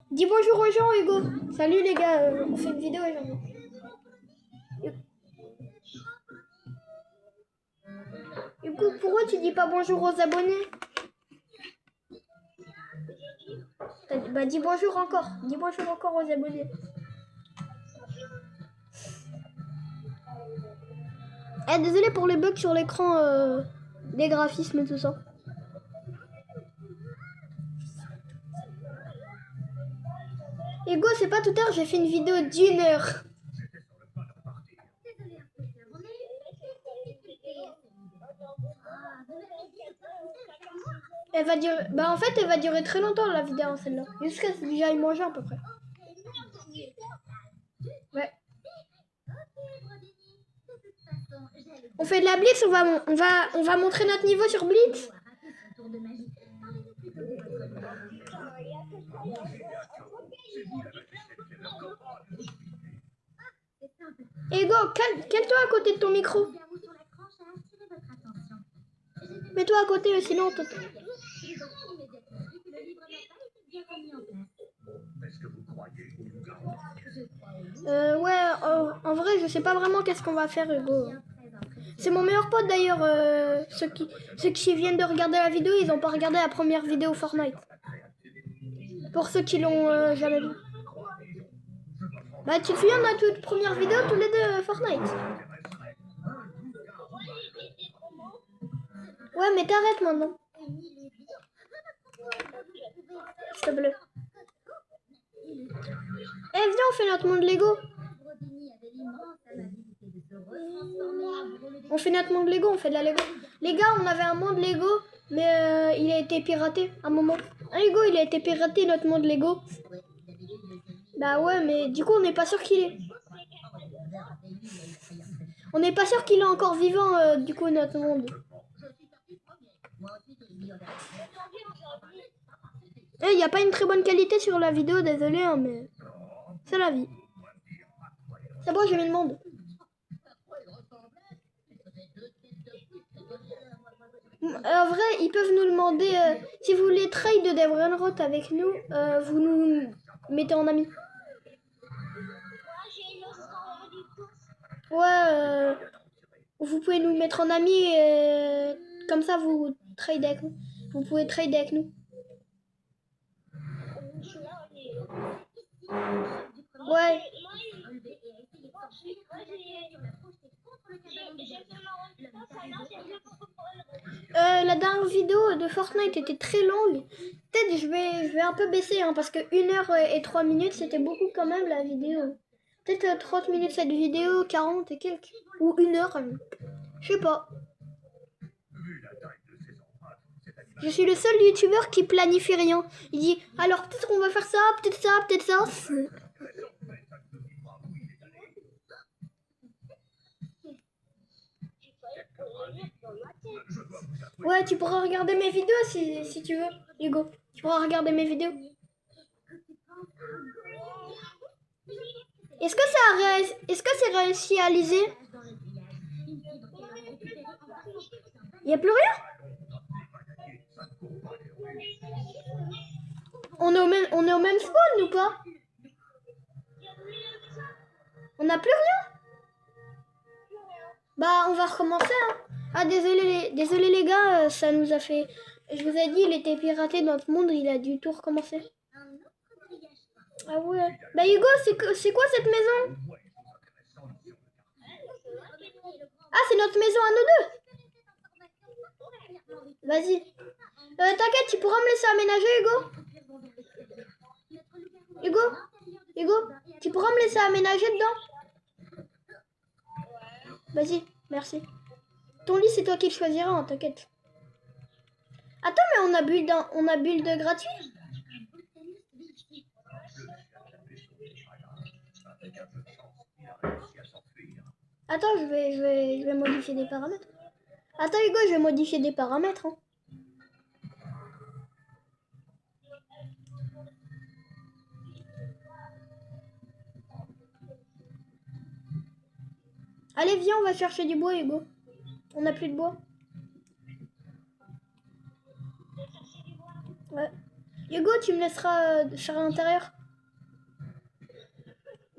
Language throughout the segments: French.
Dis bonjour aux gens, Hugo. Salut les gars, on fait une vidéo aujourd'hui. Hugo, pourquoi tu dis pas bonjour aux abonnés? Bah dis bonjour encore. Dis bonjour encore aux abonnés. Eh, désolé pour les bugs sur l'écran, des graphismes et tout ça. Hugo, c'est pas tout à l'heure, j'ai fait une vidéo d'1 heure. Elle va durer... Bah en fait, elle va durer très longtemps la vidéo celle-là. Jusqu'à ce que j'aille manger à peu près. Ouais. On fait de la blitz, on va montrer notre niveau sur blitz. Hugo, calme-toi à côté de ton micro. Mets-toi à côté, sinon... Ouais, en vrai, je sais pas vraiment qu'est-ce qu'on va faire, Hugo. C'est mon meilleur pote d'ailleurs. Ceux qui viennent de regarder la vidéo, ils ont pas regardé la première vidéo Fortnite. Pour ceux qui l'ont jamais vu. Bah, tu te souviens de la toute première vidéo, tous les deux Fortnite. Ouais, mais t'arrêtes maintenant. S'il te plaît. Eh, viens, on fait notre monde Lego. On fait notre monde Lego, on fait de la Lego. Les gars, on avait un monde Lego, mais il a été piraté à un moment. Ah, Hugo, il a été piraté notre monde Lego. Bah ouais, mais du coup, on n'est pas sûr qu'il est. On n'est pas sûr qu'il est encore vivant, du coup, notre monde. Eh, il n'y a pas une très bonne qualité sur la vidéo, désolé, hein, mais c'est la vie. C'est bon, j'ai mis le monde. En vrai, ils peuvent nous demander si vous voulez trade des Brainrot avec nous, vous nous mettez en ami. Ouais, vous pouvez nous mettre en ami et comme ça vous trade avec nous. Vous pouvez trade avec nous. Ouais. La dernière vidéo de Fortnite était très longue. Peut-être je vais un peu baisser hein, parce que 1 heure et 3 minutes c'était beaucoup quand même la vidéo. Peut-être 30 minutes cette vidéo, 40 et quelques. Ou 1 heure. Je sais pas. Je suis le seul youtubeur qui planifie rien. Il dit alors peut-être qu'on va faire ça, peut-être ça, peut-être ça. Ouais, tu pourras regarder mes vidéos si tu veux, Hugo. Tu pourras regarder mes vidéos. Est-ce que c'est réalisé? Il n'y a plus rien? On est au même spawn ou pas? On n'a plus rien? Bah, on va recommencer. Hein. Ah, désolé les gars, ça nous a fait... Je vous ai dit, il était piraté notre monde, il a dû tout recommencer. Ah ouais. Bah Hugo, c'est quoi cette maison? Ah, c'est notre maison à nous deux. Vas-y. T'inquiète, tu pourras me laisser aménager, Hugo? Hugo, tu pourras me laisser aménager dedans? Vas-y, merci. Ton lit, c'est toi qui le choisiras, hein, t'inquiète. Attends, mais on a build gratuit? Attends, je vais modifier des paramètres. Attends, Hugo, je vais modifier des paramètres. Hein. Allez, viens, on va chercher du bois, Hugo. On n'a plus de bois. Ouais. Hugo, tu me laisseras faire à l'intérieur.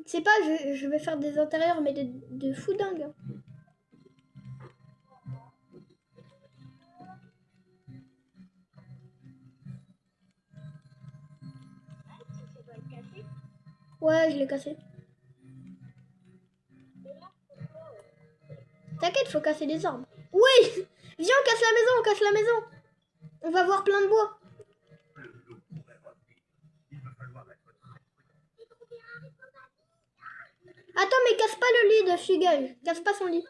sais pas, je vais faire des intérieurs, mais de fou dingue. Hein. Ouais, je l'ai cassé. T'inquiète, faut casser des arbres. Oui. Viens, on casse la maison, on casse la maison. On va voir plein de bois. Attends, mais casse pas le lit de Fugage. Casse pas son lit.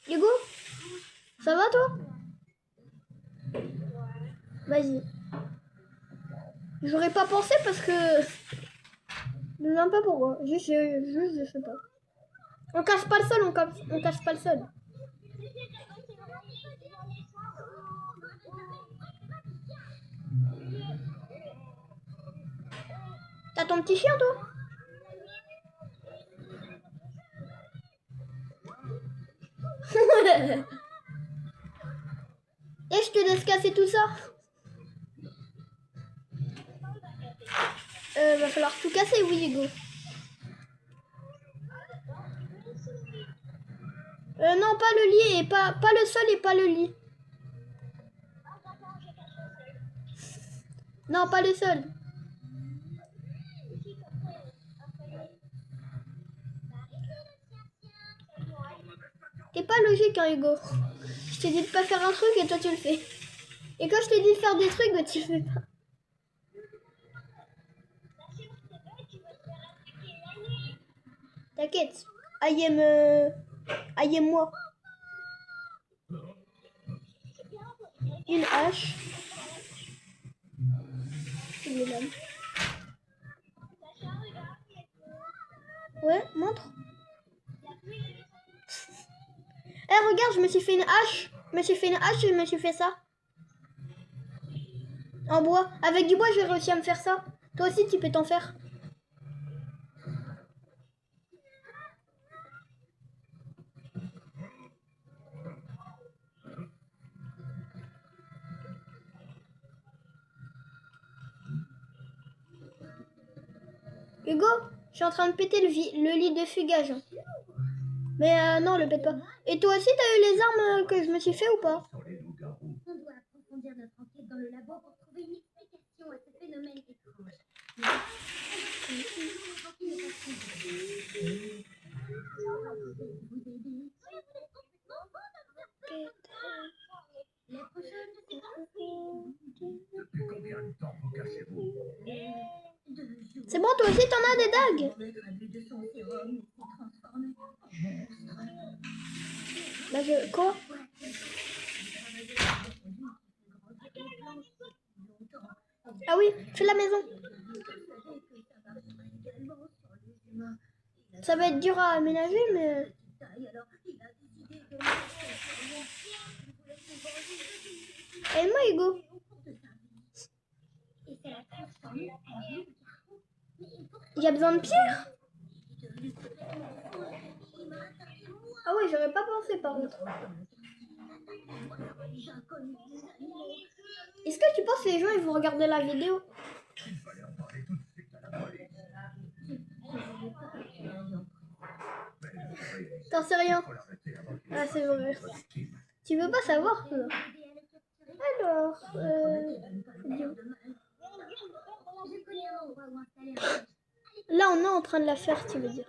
Hugo, ça va toi? Vas-y. J'aurais pas pensé parce que... Je sais pas pourquoi. Juste, je sais pas. On casse pas le sol, on casse pas le sol. T'as ton petit chien, toi? Et je te laisse casser tout ça. Va falloir tout casser, oui, Hugo. Non, pas le lit et pas le sol et pas le lit. Non, pas le sol. T'es pas logique, hein, Hugo. Je t'ai dit de pas faire un truc et toi tu le fais. Et quand je t'ai dit de faire des trucs, bah, tu le fais pas. T'inquiète. I am moi. Une hache. Une lame. Ouais, montre. Eh, regarde, je me suis fait une hache. Je me suis fait une hache et je me suis fait ça. En bois. Avec du bois, j'ai réussi à me faire ça. Toi aussi, tu peux t'en faire. Hugo, je suis en train de péter le lit de Fugage. Mais non, le pète pas. Et toi aussi, t'as eu les armes que je me suis fait ou pas? On doit approfondir notre enquête dans le labo pour trouver une explication à ce phénomène étrange. C'est bon, toi aussi, t'en as des dagues? Bah, quoi? Ah oui, fais la maison. Ça va être dur à aménager, mais... Aide-moi, Hugo. Il y a besoin de pierre? Ah oui, j'aurais pas pensé par contre. Est-ce que tu penses que les gens ils vont regarder la vidéo? T'en sais rien. Ah, c'est vrai. Tu veux pas savoir toi? Alors, là, on est en train de la faire, tu veux dire.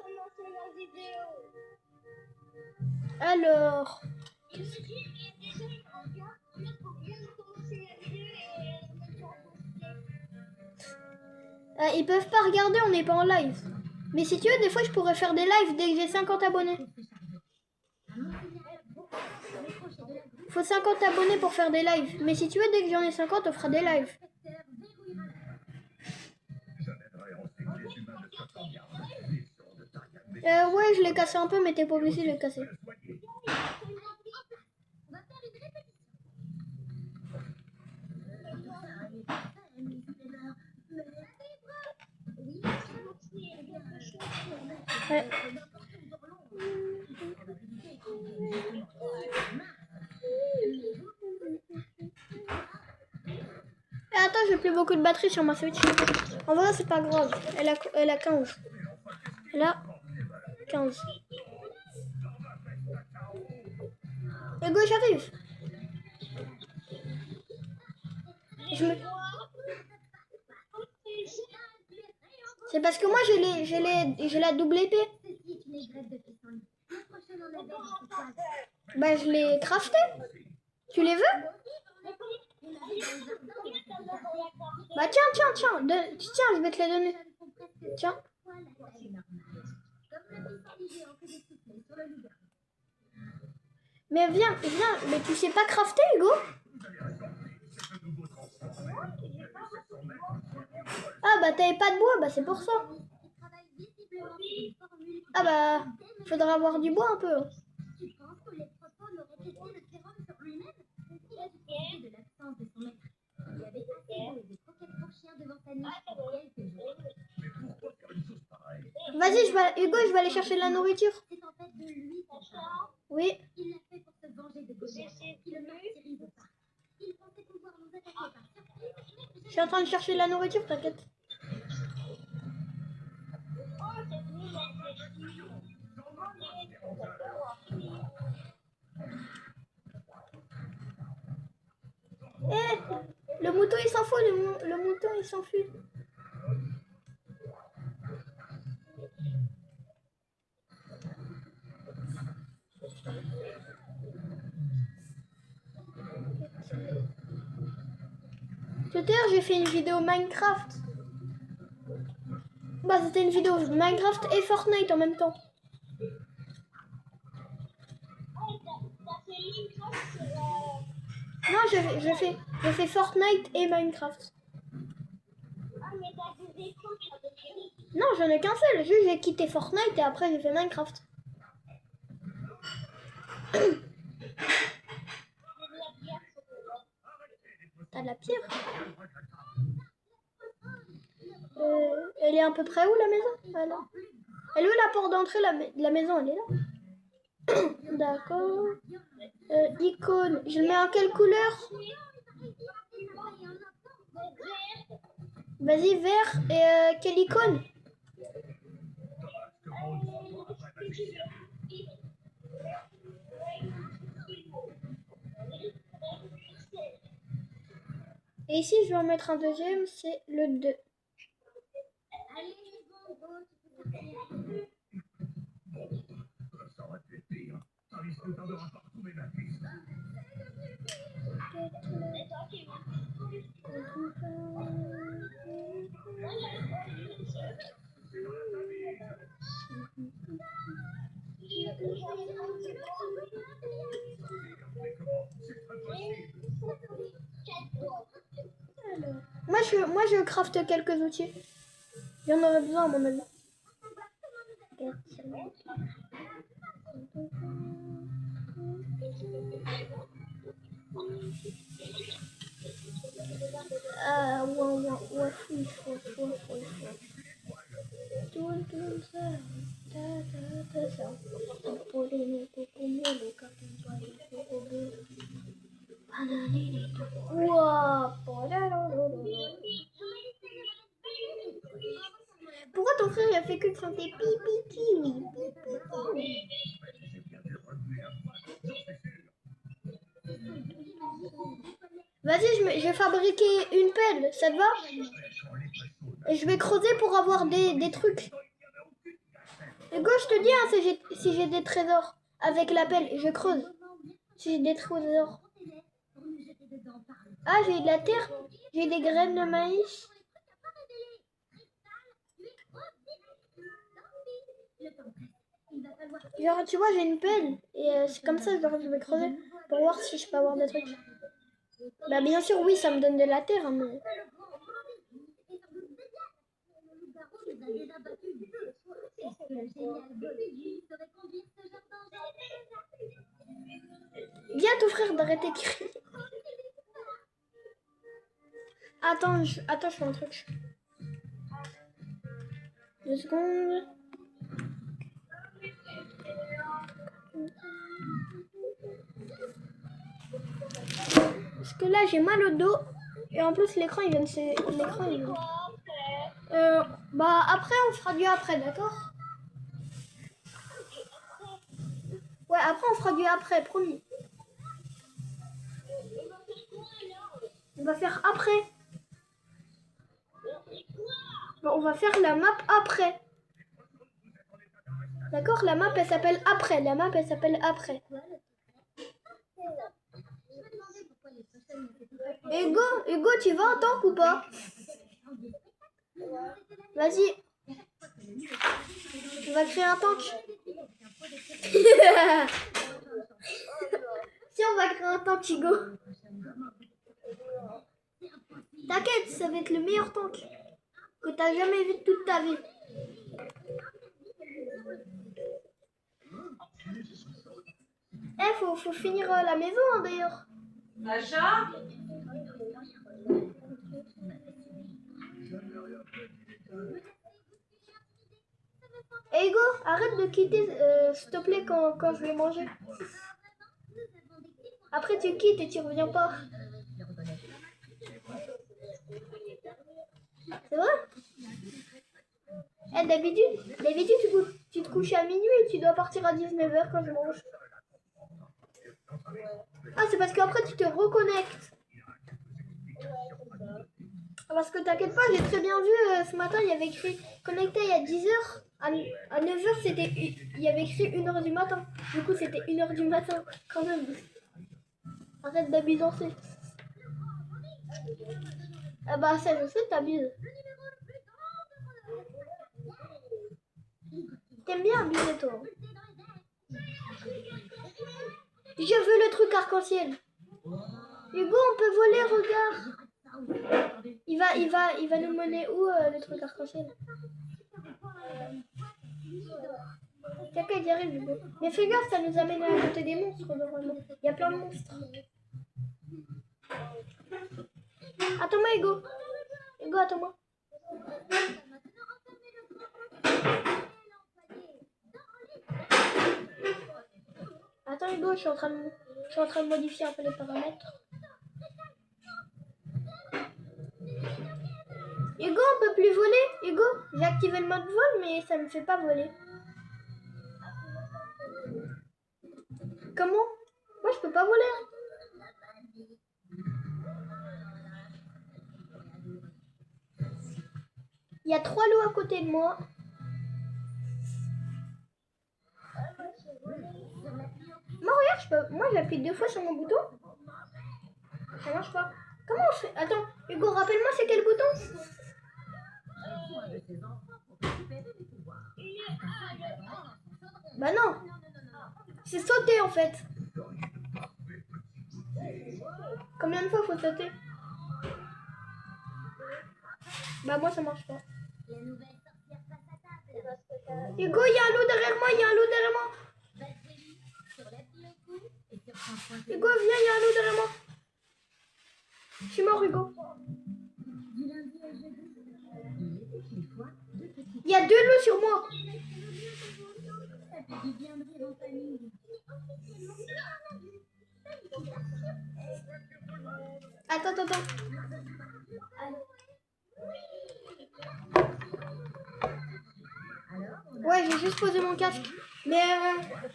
Alors... ils peuvent pas regarder, on n'est pas en live. Mais si tu veux, des fois, je pourrais faire des lives dès que j'ai 50 abonnés. Faut 50 abonnés pour faire des lives. Mais si tu veux, dès que j'en ai 50, on fera des lives. Ouais, je l'ai cassé un peu, mais t'es pas obligé de le casser. Ouais. Attends, j'ai plus beaucoup de batterie sur ma Switch. En vrai, c'est pas grave. Elle a 15. Là, 15. Hugo, j'arrive. C'est parce que moi j'ai la double épée. Bah je l'ai crafté. Tu les veux? Bah tiens, je vais te les donner. Tiens. Mais viens, mais tu sais pas crafter, Hugo? Ah bah t'avais pas de bois, bah c'est pour ça. Ah bah, faudra avoir du bois un peu. Vas-y, Hugo, je vais aller chercher de la nourriture. Oui. Je suis en train de chercher de la nourriture, t'inquiète. Eh, le mouton il s'en fout, le mouton il s'enfuit. Tout à l'heure j'ai fait une vidéo Minecraft. Bah c'était une vidéo Minecraft et Fortnite en même temps. Non, je fais Fortnite et Minecraft. Non, j'en ai qu'un seul. Juste j'ai quitté Fortnite et après j'ai fait Minecraft. T'as de la pierre? Elle est à peu près où la maison? Voilà. Elle est où la porte d'entrée de la maison? Elle est là. D'accord. Icône. Je le mets en quelle couleur? Vas-y, vert. Et quelle icône? Et ici, je vais en mettre un deuxième. C'est le 2. Moi, je crafte quelques outils. Il y en aurait besoin à mon avis. Pourquoi ton frère il a fait que de chanter pipi kiwi? Vas-y, je vais fabriquer une pelle, ça te va? Et je vais creuser pour avoir des trucs. Hugo, je te dis hein, si j'ai des trésors avec la pelle, je creuse. Si j'ai des trésors. Ah, j'ai de la terre, j'ai des graines de maïs. Genre, tu vois, j'ai une pelle. Et c'est comme ça, genre, je vais creuser pour voir si je peux avoir des trucs. Bah, bien sûr, oui, ça me donne de la terre, hein, mais... Dis à ton frère d'arrêter de crier. Attends, je fais un truc. 2 secondes. Parce que là, j'ai mal au dos. Et en plus, l'écran, il vient de se... L'écran, il vient... Bah, après, on fera du après, d'accord? Ouais, après on fera du après, promis. On va faire après. Bon, on va faire la map après. D'accord? La map elle s'appelle après. La map elle s'appelle après. Hugo, tu vas en tank ou pas? Vas-y. On va créer un tank. Si on va créer un tank, Hugo. T'inquiète, ça va être le meilleur tank que t'as jamais vu de toute ta vie. Faut finir la maison hein, d'ailleurs. Sacha? Hugo, arrête de quitter s'il te plaît quand je vais manger. Après tu quittes et tu reviens pas. C'est vrai? D'habitude tu te couches à minuit et tu dois partir à 19h quand je mange. Ah, c'est parce qu'après tu te reconnectes. Parce que t'inquiète pas, j'ai très bien vu ce matin, il y avait écrit connecté il y a 10h. À 9h, il y avait écrit 1h du matin. Du coup, c'était 1h du matin quand même. Arrête d'abuser. Ah bah ça, je sais, t'abuses. T'aimes bien abuser, toi. Je veux le truc arc-en-ciel. Hugo, on peut voler, regarde. Il va nous mener où, le truc arc-en-ciel? T'inquiète, j'y arrive, Hugo. Mais fais gaffe, ça nous amène à côté des monstres, normalement. Il y a plein de monstres. Attends-moi, Hugo. Hugo, attends-moi. Attends, Hugo, je suis en train de modifier un peu les paramètres. Hugo, on peut plus voler. Hugo, j'ai activé le mode vol, mais ça me fait pas voler. Comment? Moi, je peux pas voler. Il y a 3 loups à côté de moi. Moi, regarde, moi, j'appuie 2 fois sur mon bouton. Ça marche pas. Comment je fais? Attends, Hugo, rappelle-moi, c'est quel bouton? Bah non. C'est sauter, en fait. Combien de fois faut sauter? Bah moi, ça marche pas. Hugo, il y a un loup derrière moi, Hugo, viens, il y a un loup derrière moi. Je suis mort, Hugo. Il y a 2 loups sur moi. Attends. Ouais, j'ai juste posé mon casque. Mais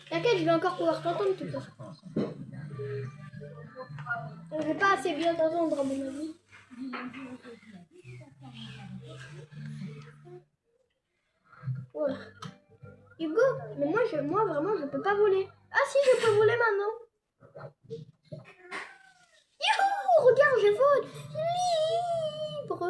t'inquiète, je vais encore pouvoir t'entendre tout ça. Je vais pas assez bien t'entendre à mon avis. Ouais. Hugo, mais moi vraiment je peux pas voler. Ah si, je peux voler maintenant. Youhou, regarde, je vole. Libre.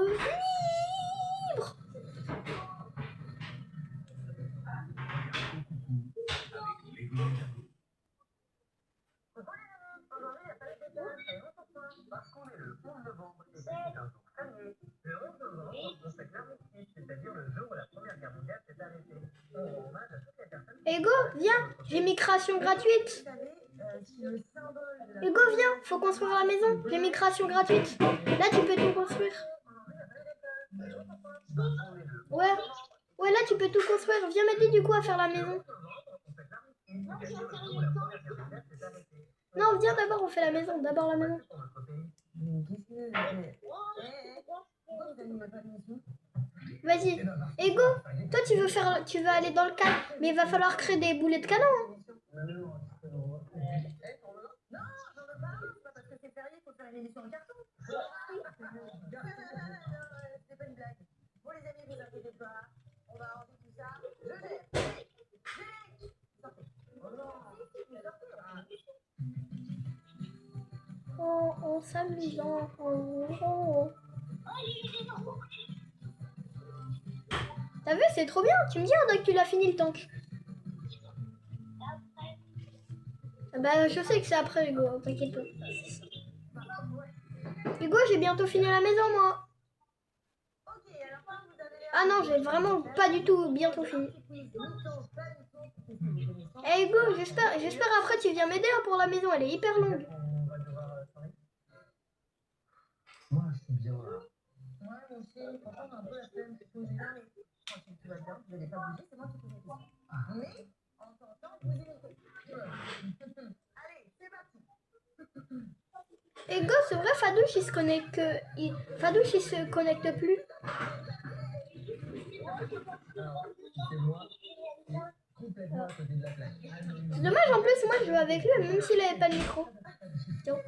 Hugo, viens, j'ai mis création gratuite. Hugo, viens, faut construire la maison. J'ai mis création gratuite. Là, tu peux tout construire. Ouais, là, tu peux tout construire. Viens m'aider du coup à faire la maison. Non, viens d'abord, on fait la maison. D'abord la maison. Vas-y. Hugo, toi tu veux aller dans le cadre, mais il va falloir créer des boulets de canon. Hein. édition en carton. C'est pas une blague. Pour les amis, ne vous inquiétez pas. On va arranger tout ça. Je gère. Sortez. Oh non. En s'amusant. Oh. T'as vu, c'est trop bien. Tu me dis dès que tu l'as fini le tank. Bah, je sais que c'est après, Hugo. T'inquiète pas. Hugo, j'ai bientôt fini la maison, moi. Ah non, j'ai vraiment pas du tout bientôt fini. Eh Hugo, j'espère après tu viens m'aider pour la maison. Elle est hyper longue. Moi, je suis bien là. Ouais, moi aussi. Franchement, j'ai un peu la flemme. Je me dis, non, mais tranquille, tout va bien. Vous n'allez pas bouger, c'est moi qui pose les questions. Mais, en t'entendant, vous imitez. Allez, c'est parti. Hugo, c'est vrai, Fadouche, il se connecte. Fadouche, il se connecte plus. Alors, c'est moi, c'est complètement à côté de la plaque. C'est dommage, en plus, moi, je joue avec lui, même s'il avait pas de micro. Tiens.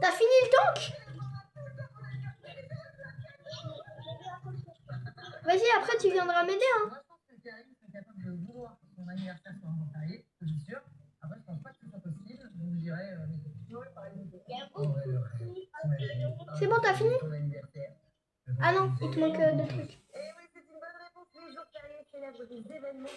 T'as fini le tank? Vas-y, après, tu viendras m'aider, hein. Moi, je pense que Karim serait capable de vouloir que son anniversaire soit un jour férié, je suis sûr. Après, je pense pas que ce soit possible. Donc, je dirais. C'est bon, t'as fini? Ton anniversaire. Ah non, il te manque 2 trucs. Eh oui, c'est une bonne réponse. Les jours fériés célèbrent des événements.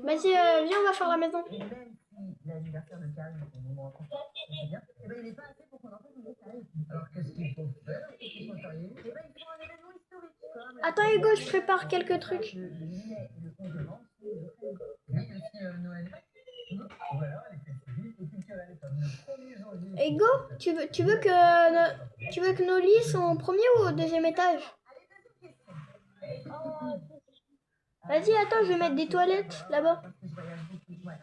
Vas-y, viens, on va faire la maison. Et même si l'anniversaire de Karim est un moment important, c'est bien, eh ben, il n'est pas assez pour qu'on entende le mot Karim. Alors, qu'est-ce qu'il faut faire pour qu'il soit férié? Eh ben, il faut un événement historique. Comme Attends, Hugo, je prépare quelques trucs. le 8 mai et le 11 novembre, c'est le jour férié. Oui, aussi Noël. Voilà, les fêtes civiles et culturelles, comme le 1er janvier. Hugo, tu veux que nos lits sont au premier ou au deuxième étage? Vas-y, attends, je vais mettre des toilettes là-bas. Parce que je voyage beaucoup. Ouais.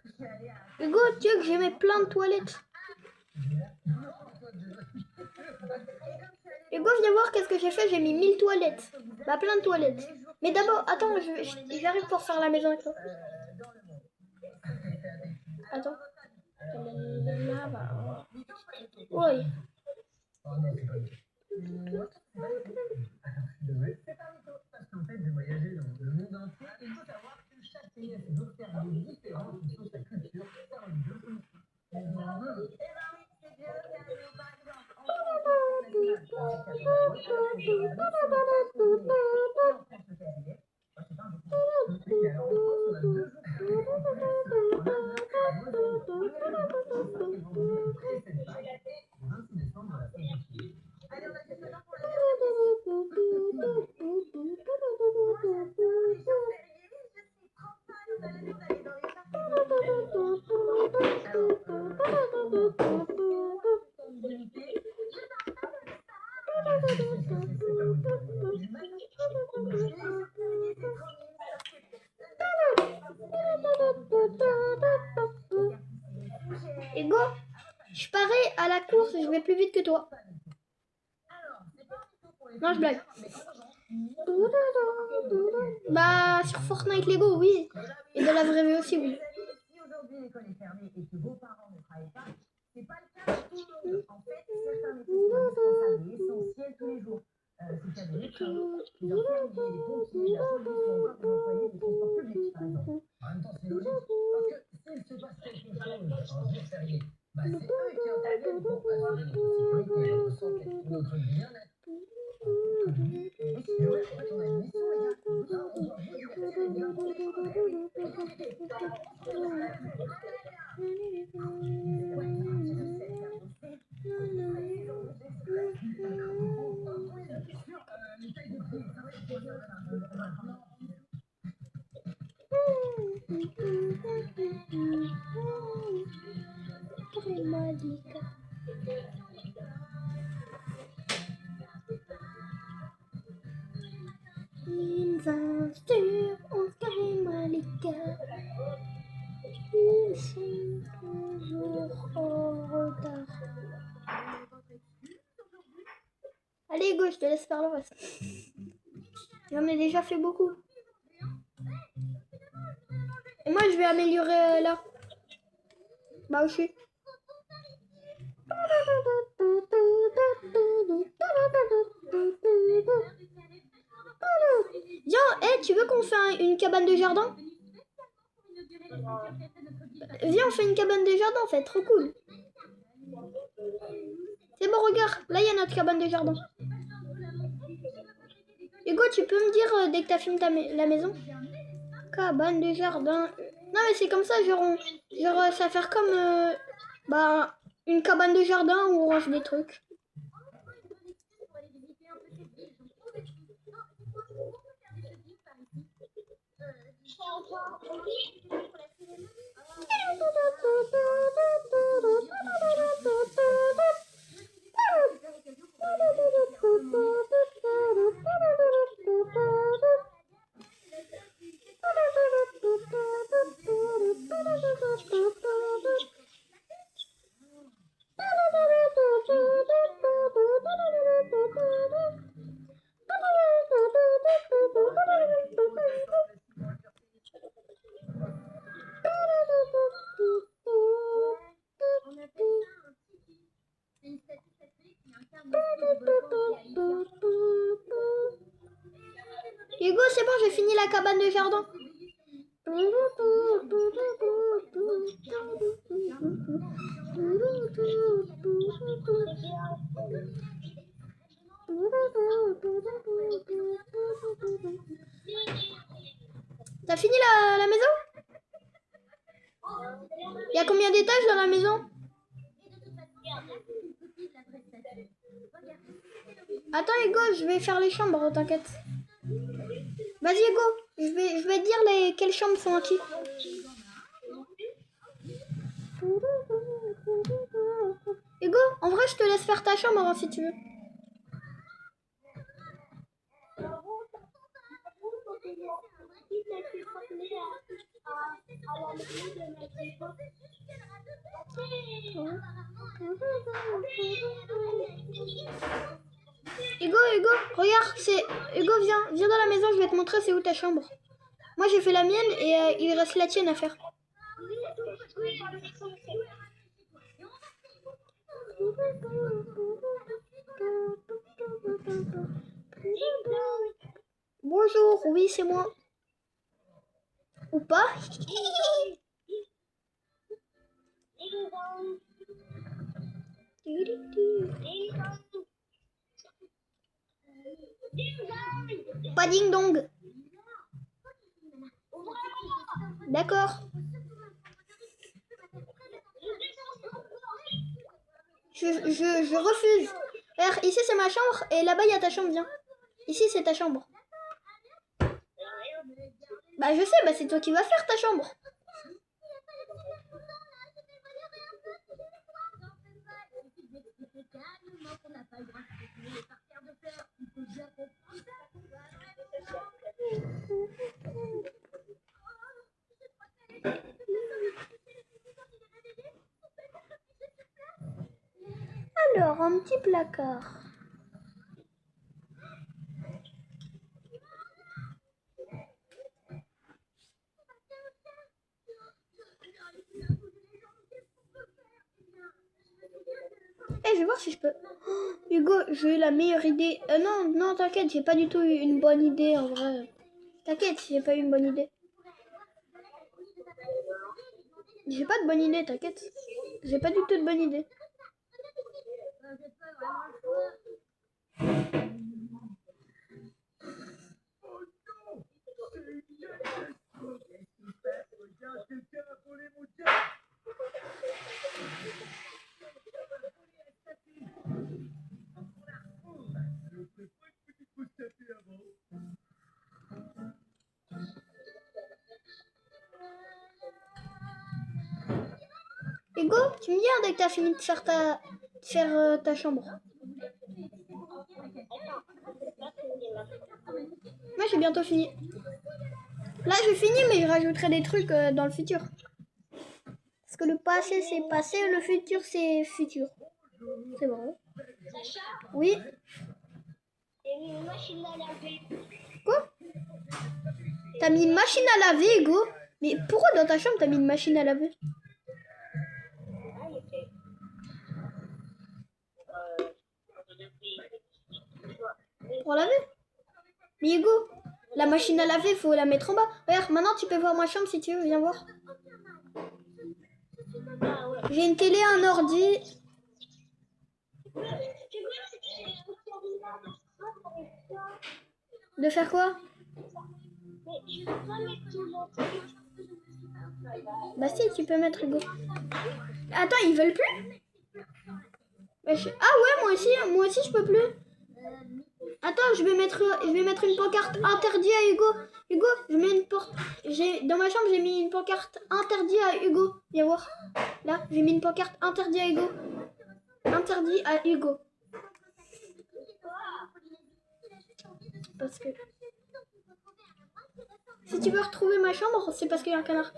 Je suis allée à. Hugo, tu veux que je mette plein de toilettes? Hugo, viens voir qu'est-ce que j'ai fait. J'ai mis 1000 toilettes. Bah, plein de toilettes. Mais d'abord, attends, j'arrive pour faire la maison avec toi. Dans le monde. Attends. Là, bah. Oui. Oh non, c'est pas lui. Alors, je suis désolé. C'est pas mytho, parce qu'en fait, j'ai voyagé dans le monde entier. Il faut savoir que chaque pays a ses observances différentes qui sont sa culture, sa religion, son histoire. Eh ben oui, c'est Dieu qui a amené par exemple en France le fête national, et en France le 4 juillet. Moi, c'est pas un jour férié. Et alors, en France, on a 2 jours fériés complexes. En Allemagne, c'est la Moselle. En Irlande, c'est le vendredi qui précède Pâques. Le 26 décembre, on a fait le férié. Allez, on a juste le temps pour la dernière question. Moi, j'adore les jours fériés. Je suis trop fan de la maison d'aller dans les parcs. Alors, comme vérité, Hugo, je parais à la course, je vais plus vite que toi. Non, je blague. Bah, sur Fortnite Lego, oui. Et dans la vraie vie aussi, oui. Si aujourd'hui l'école est fermée et que vos parents ne travaillent pas, c'est pas le cas de tout le monde. En fait, certains métiers sont indispensables et essentiels tous les jours. C'est le cas des médecins, des infirmiers, des pompiers, la police ou encore des employés des transports publics, par exemple. En même temps, c'est logique, parce que s'il se passe quelque chose un jour férié, bah, c'est eux qui interviennent pour assurer notre sécurité, notre santé, notre bien-être. Et ouais, en fait, on a une mission, les gars. On doit vous divertir et vous apprendre des choses. Eh oui. Ils inspirent Oscar Malika. Ils sont toujours en retard. Allez, Hugo, je te laisse faire le reste. J'en ai déjà fait beaucoup. Et moi, je vais améliorer là. Bah, où je suis. Viens, tu veux qu'on fait une cabane de jardin? Viens, on fait une cabane de jardin, c'est trop cool. C'est bon, regarde, là il y a notre cabane de jardin. Hugo, tu peux me dire dès que t'as fini la maison? Cabane de jardin. Non mais c'est comme ça, genre ça va faire comme une cabane de jardin où on range des trucs. Hugo, c'est bon, j'ai fini la cabane de jardin. T'as fini la maison? Il y a combien d'étages dans la maison? Attends Hugo, je vais faire les chambres, t'inquiète. Vas-y Hugo, je vais dire quelles chambres sont à qui. Hugo, en vrai je te laisse faire ta chambre si tu veux. Hugo, regarde, Hugo, viens dans la maison, je vais te montrer c'est où ta chambre. Moi j'ai fait la mienne et il reste la tienne à faire. Bonjour, oui c'est moi. Ou pas? Pas ding dong. D'accord. Je refuse. Alors, ici c'est ma chambre et là-bas il y a ta chambre, viens. Ici c'est ta chambre. Bah je sais, c'est toi qui vas faire ta chambre. Alors, un petit placard. Je vais voir si je peux. Oh, Hugo, j'ai eu la meilleure idée. Non, t'inquiète, j'ai pas du tout eu une bonne idée en vrai. T'inquiète, j'ai pas eu une bonne idée. J'ai pas de bonne idée, t'inquiète. J'ai pas du tout de bonne idée. Hugo, tu me dis dès que t'as fini de faire ta chambre. Moi j'ai bientôt fini. Là j'ai fini mais je rajouterai des trucs dans le futur. Parce que le passé c'est passé, le futur c'est futur. C'est vrai. Oui. Quoi? T'as mis une machine à laver, Hugo? Mais pourquoi dans ta chambre t'as mis une machine à laver? Pour laver. Mais Hugo, la machine à laver, faut la mettre en bas. Regarde, maintenant tu peux voir ma chambre si tu veux, viens voir. J'ai une télé, un ordi. De faire quoi? Bah si, tu peux mettre Hugo. Attends, ils veulent plus? Ah ouais, moi aussi je peux plus. Attends, je vais mettre une pancarte interdit à Hugo. Hugo, je mets une porte. Dans ma chambre, j'ai mis une pancarte interdit à Hugo. Viens voir. Là, j'ai mis une pancarte interdit à Hugo. Interdit à Hugo. Parce que si tu veux retrouver ma chambre, c'est parce qu'il y a un canard.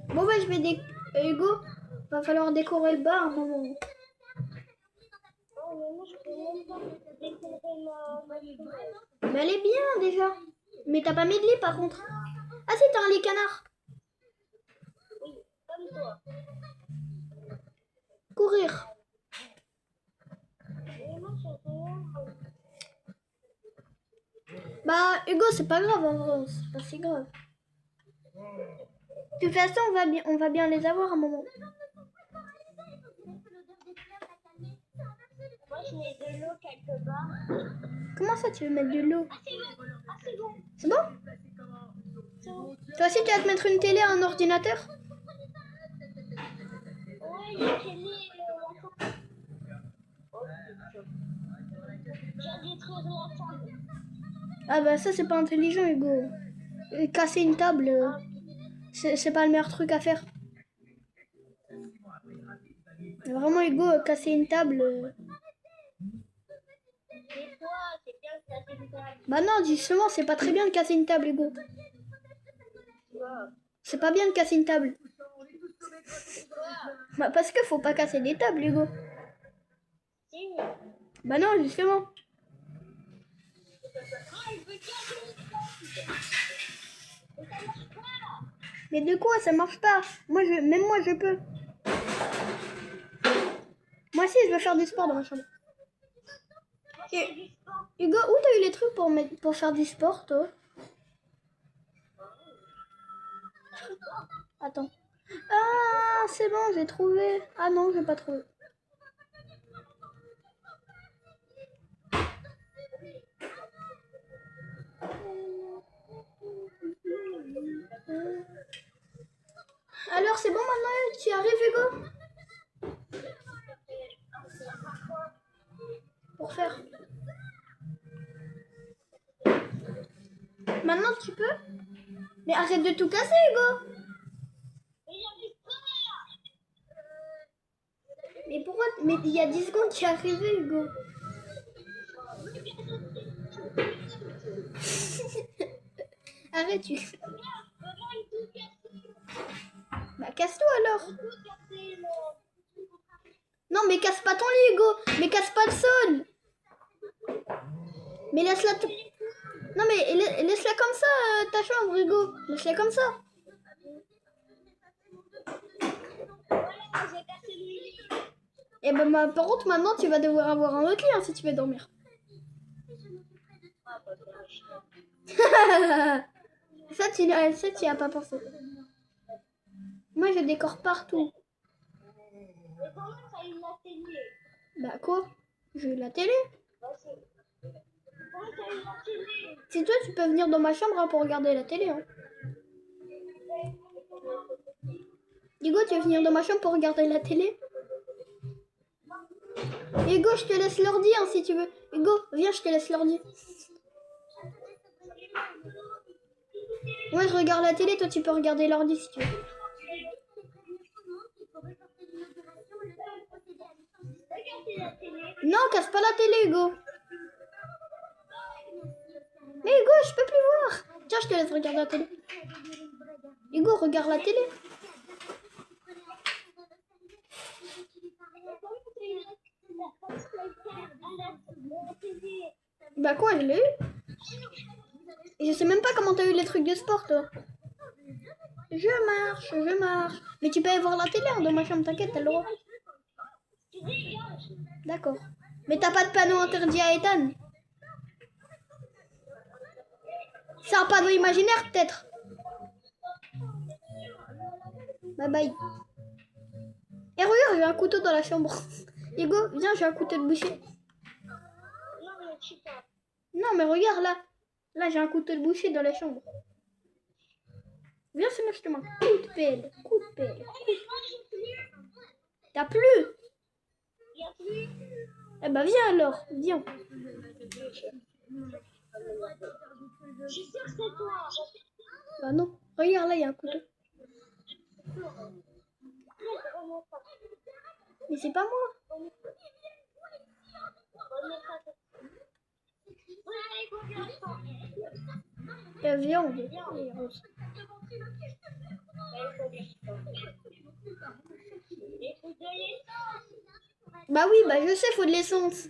Bon bah je vais Hugo, va falloir décorer le bas à un moment. Mais elle est bien déjà. Mais t'as pas mis de lit par contre. Ah si, t'as un lit canard. Courir. Bah Hugo, c'est pas grave en vrai, c'est pas si grave. De toute façon, on va bien les avoir à un moment. Moi, je mets de l'eau quelque part. Comment ça, tu veux mettre de l'eau? C'est bon. C'est bon? Toi aussi, tu vas te mettre une télé, un ordinateur? Ouais, j'ai télé j'ai détruire la table. Ah bah ça, c'est pas intelligent, Hugo. Casser une table, c'est pas le meilleur truc à faire. Vraiment, Hugo, casser une table... Mais toi, c'est bien que t'as une table. Bah non, justement, c'est pas très bien de casser une table, Hugo. C'est pas bien de casser une table. Bah parce que faut pas casser des tables, Hugo. Si. Bah non, justement. Mais de quoi? Ça marche pas. Même moi, je peux. Moi aussi, je veux faire du sport dans ma chambre. Et, Hugo, où t'as eu les trucs pour faire du sport, toi? Attends. Ah, c'est bon, j'ai trouvé. Ah non, j'ai pas trouvé. Alors, c'est bon maintenant? Tu arrives, Hugo? Pour faire. Maintenant, tu peux? Mais arrête de tout casser, Hugo! Mais pourquoi? Mais il y a 10 secondes, tu es arrivé, Hugo. Arrête, tu. Bah, casse-toi alors. Non, mais casse pas ton lit, Hugo. Mais casse pas le sol. Mais laisse-la tout. Non, mais laisse-la comme ça, ta chambre, Hugo. Laisse-la comme ça. Et ben, par contre, maintenant, tu vas devoir avoir un autre lit hein, si tu veux dormir. Ça, tu n'y as pas pensé. Moi, je décore partout. Bah, quoi? J'ai eu la télé. Si toi, tu peux venir dans ma chambre hein, pour regarder la télé. Hein. Hugo, tu veux venir dans ma chambre pour regarder la télé? Hugo, je te laisse l'ordi hein, si tu veux. Hugo, viens, je te laisse l'ordi. Moi, je regarde la télé, toi, tu peux regarder l'ordi si tu veux. Non, casse pas la télé, Hugo. Mais Hugo, je peux plus voir. Tiens, je te laisse regarder la télé. Hugo, regarde la télé. Bah quoi, je l'ai eu. Et je sais même pas comment t'as eu les trucs de sport, toi. Je marche. Mais tu peux aller voir la télé hein, dans ma chambre, t'inquiète, t'as le droit. D'accord. Mais t'as pas de panneau interdit à Ethan? C'est un panneau imaginaire peut-être? Bye bye. Et regarde, j'ai un couteau dans la chambre. Hugo, viens, j'ai un couteau de boucher. Non, mais regarde là. Là, j'ai un couteau de boucher dans la chambre. Viens, sinon je te manque. Coup de pelle, coup de pelle. T'as plus? Eh ben, viens alors, viens. Bah non, regarde là, il y a un couteau. Mais c'est pas moi. La viande. Bah oui, bah je sais, faut de l'essence.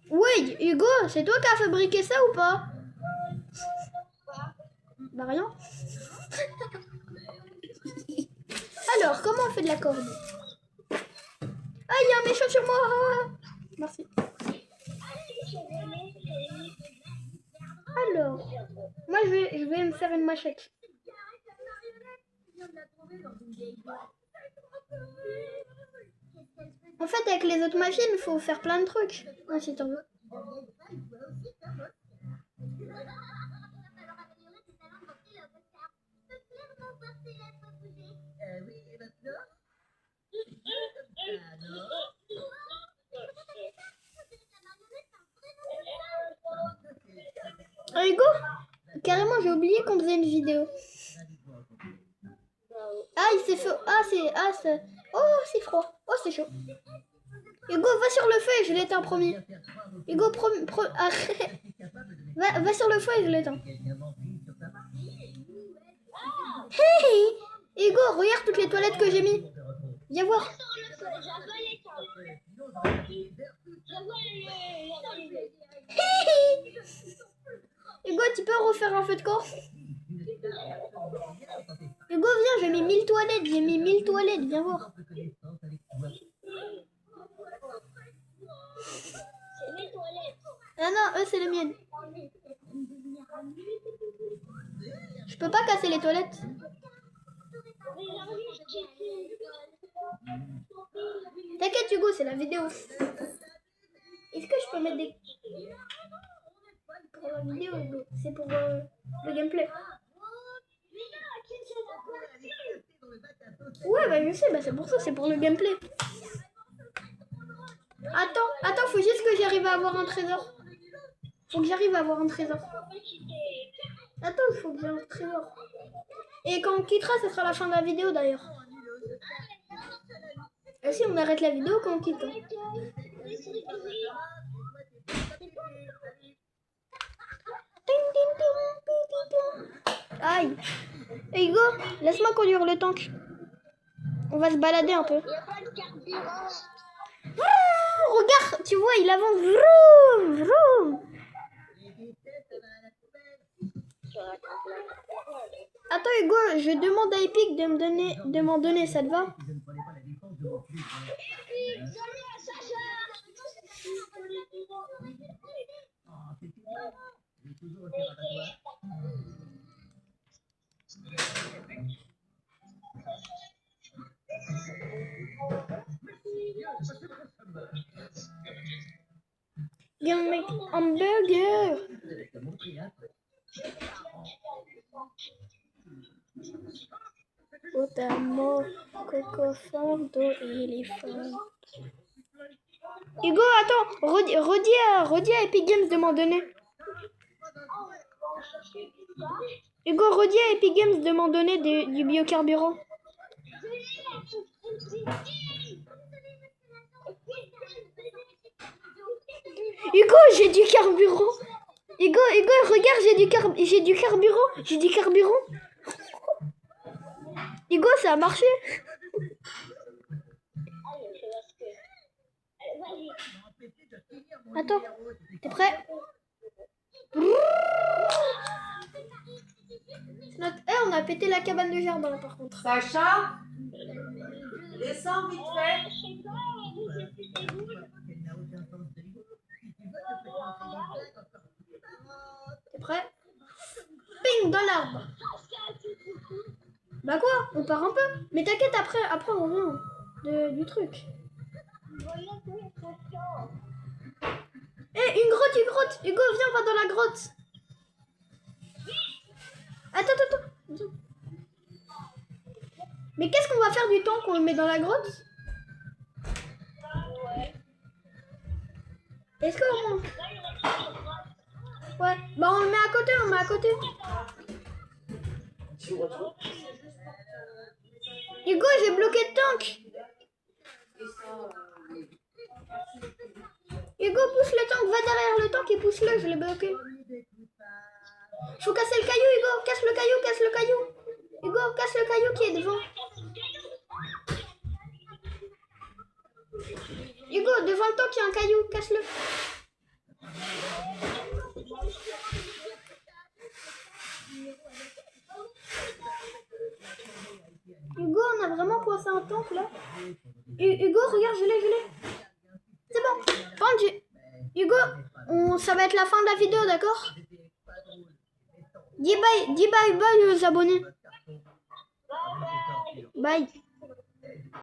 Oui, Hugo, c'est toi qui as fabriqué ça ou pas? Bah rien. Alors, comment on fait de la corde? Ah, il y a un méchant sur moi. Merci. Alors, moi je vais me faire une machette. En fait, avec les autres machines, il faut faire plein de trucs. Ah, si t'en veux. Hugo, carrément, j'ai oublié qu'on faisait une vidéo. Ah, il s'est fait... Ah, c'est... Oh, c'est froid. Oh, c'est chaud. Hugo, va sur le feu et je l'éteins premier. Hugo, arrête. Va sur le feu et je l'éteins. Hey, Hugo, regarde toutes les toilettes que j'ai mis. Viens voir. Hey. Hugo, tu peux refaire un feu de camp? Hugo, viens, j'ai mis 1000 toilettes. J'ai mis 1000 toilettes, viens voir. Ah non, eux, c'est les miennes. Je peux pas casser les toilettes. T'inquiète, Hugo, c'est la vidéo. Est-ce que je peux mettre des... Pour la vidéo, Hugo. C'est pour le gameplay. Ouais, bah je sais, bah c'est pour ça, c'est pour le gameplay. Attends, faut juste que j'arrive à avoir un trésor. Faut que j'arrive à avoir un trésor. Attends, faut que j'ai un trésor. Et quand on quittera, ce sera la fin de la vidéo d'ailleurs. Et si on arrête la vidéo quand on quitte. Aïe. Hey, Hugo, laisse-moi conduire le tank. On va se balader un peu. Regarde, tu vois, il avance. Vroom, vroom. Attends, Hugo, je demande à Epic de m'en donner, ça te va? Viens mec, hamburger. Otamo, coco, fando, éléphant. Hugo, attends, redis à Epic Games de m'en donner. Hugo, redis à Epic Games de m'en donner du biocarburant. Hugo, j'ai du carburant. Hugo, regarde, j'ai du carburant. Hugo, ça a marché. Attends, t'es prêt? On a pété la cabane de jardin là par contre. Sacha, Descends vite fait. Elle n'a aucun sens de l'humour. Si tu veux, je peux te montrer des blagues encore plus marrantes. T'es prêt? Ping dans l'arbre. Bah quoi? On part un peu. Mais t'inquiète, après on revient du truc. Eh, une grotte. Hugo, viens, va dans la grotte. Attends. Mais qu'est-ce qu'on va faire du temps qu'on le met dans la grotte? Est-ce qu'on... Ouais, bah on le met à côté, Hugo, j'ai bloqué le tank. Hugo, pousse le tank, va derrière le tank et pousse-le, je l'ai bloqué. Faut casser le caillou, Hugo, casse le caillou. Hugo, casse le caillou qui est devant. Hugo, devant le tank, il y a un caillou, casse-le. Hugo, on a vraiment coincé un tank là. Hugo, regarde, je l'ai. C'est bon. Hugo, ça va être la fin de la vidéo, d'accord? Dis bye aux abonnés. Bye.